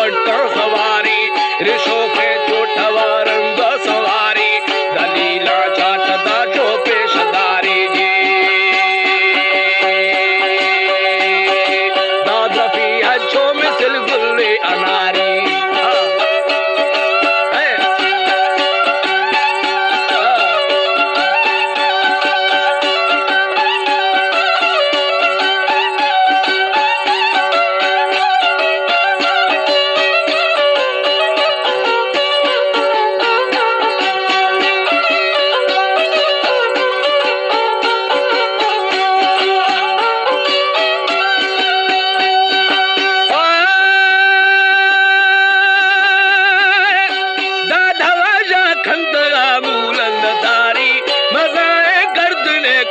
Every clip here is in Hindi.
पट्टा सवारी ऋषो के चोटवा रंग सवारी दलीला चाटदा चोपे सदारी जी दादफी अच्छो मिसल गुल्ले अनारी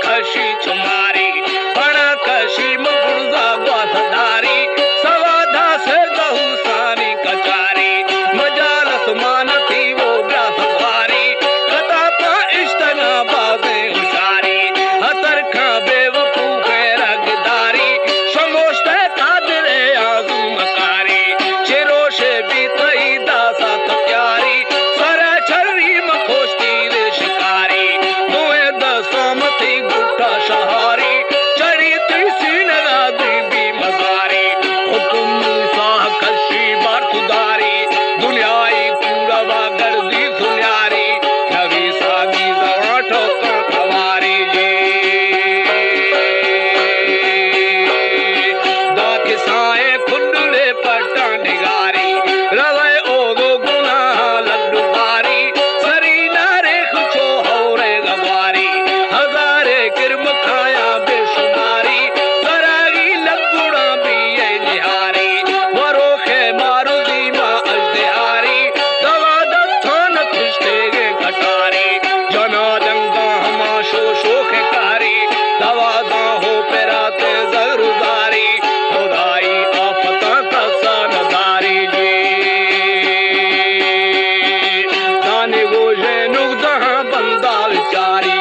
खशी छुमारी पड़ा कशी मुर्दा ग्वाथदारी सवाधा से दहुसानी कचारी मजाल सुमान थी वो ग्रासवारी कथा पा इश्तना बाजे उशारी हतर खा बेवकूफ रगदारी समोश्ते कादरे आजू मकारी चिरोशे भी तई दासा प्यारी सरा छरी मखोस्ती रे शिकारी तुए दसमती शहारी चढ़ी तीसी नदी भी मजारी हुकुम साह कशी बारतुदारी दुनियाई पूरवा गर्दी सुन्यारी नवी सागी जवाठो का कवारी जी दा किसाए खुडले पट्टा निगारी रवे ओगो गुना लड्डू बारी सरी नारे खुचो होरे गवारी हजारे किरम खाया बेशुमारी सरागी लग्गुड़ा भी ये निहारी वरोखे मारुदी माँ अजदिहारी दवा दत्थान खुश्तेगे घटारी जना दंगा हमा शो शोखे कारी दवा दाहो पेराते जरूदारी खुदाई आफता कसा नदारी जी दानी गोशे नुगदहा बंदा विचारी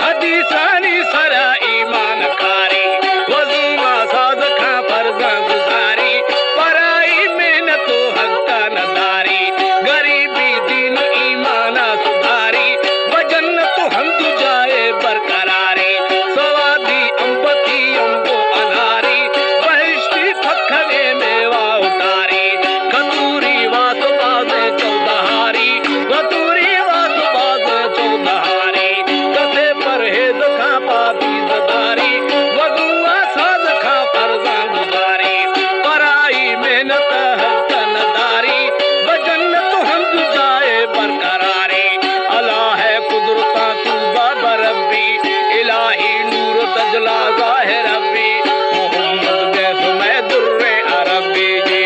हदीसानी सरा ईमान खारी वजूमा साज खा फर्जा गुजारी पराई मेहनतो हक्का नदारी गरीबी दीन ईमाना सुधारी वजन तो हम जाए बरकरारी सवादी अंबती अंबो अनारी बहिश्ती फखने मेवा उतारी कतूरी वास बाजे चौदहारी कतूरी वास बाजे चौदहारी कथे परहेज खा पापी सदारी वगुआ साज खा फर्जा गुजारी पराई मेहनत हकनदारी वजन तो हम जाए बरकरारी अला है कुदरता तू बाबा रब्बी इलाही नूर तजला जाहिर रब्बी मोहम्मद जैस मैं दुर्रे अरबी जी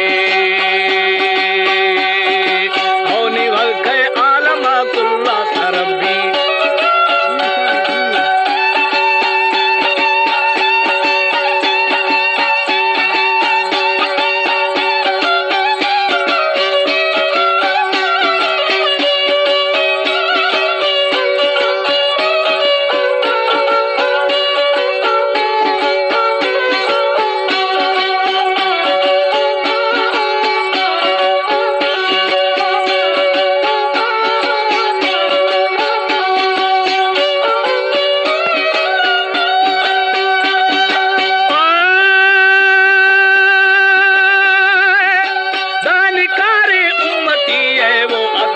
होनी वल्के आलमा कुल्ला सरब्बी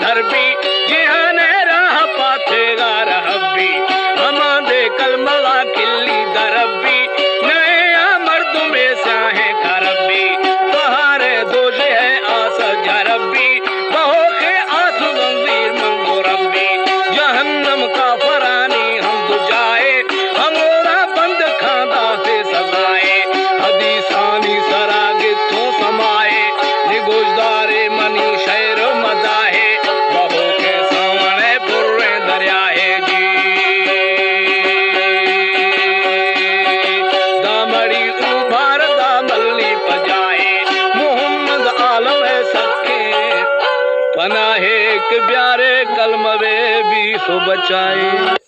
धरबी जिहने राह बना है कि प्यारे कलम वे भी सो बचाए।